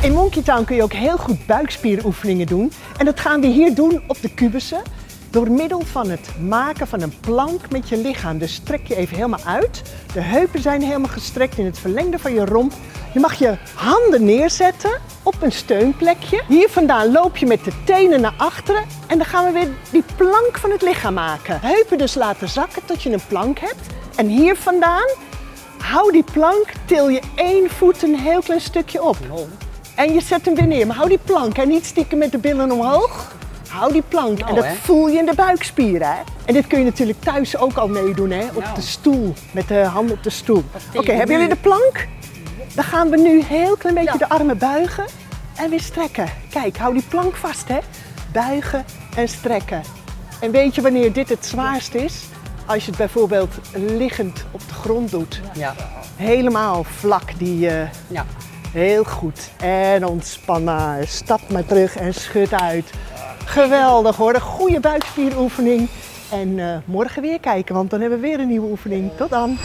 In Monkey Town kun je ook heel goed buikspieroefeningen doen. En dat gaan we hier doen op de kubussen. Door middel van het maken van een plank met je lichaam. Dus strek je even helemaal uit. De heupen zijn helemaal gestrekt in het verlengde van je romp. Je mag je handen neerzetten op een steunplekje. Hier vandaan loop je met de tenen naar achteren. En dan gaan we weer die plank van het lichaam maken. Heupen dus laten zakken tot je een plank hebt. En hier vandaan, hou die plank, til je één voet een heel klein stukje op. En je zet hem weer neer. Maar hou die plank en niet stiekem met de billen omhoog. Hou die plank en dat voel je in de buikspieren. Hè? En dit kun je natuurlijk thuis ook al meedoen, hè? Op de stoel, met de handen op de stoel. Oké, hebben jullie de plank? Dan gaan we nu heel klein beetje de armen buigen en weer strekken. Kijk, hou die plank vast, hè? Buigen en strekken. En weet je wanneer dit het zwaarst is? Als je het bijvoorbeeld liggend op de grond doet. Ja. Helemaal vlak, heel goed. En ontspan maar, stap maar terug en schud uit. Geweldig hoor, een goede buikspieroefening. En morgen weer kijken, want dan hebben we weer een nieuwe oefening. Tot dan!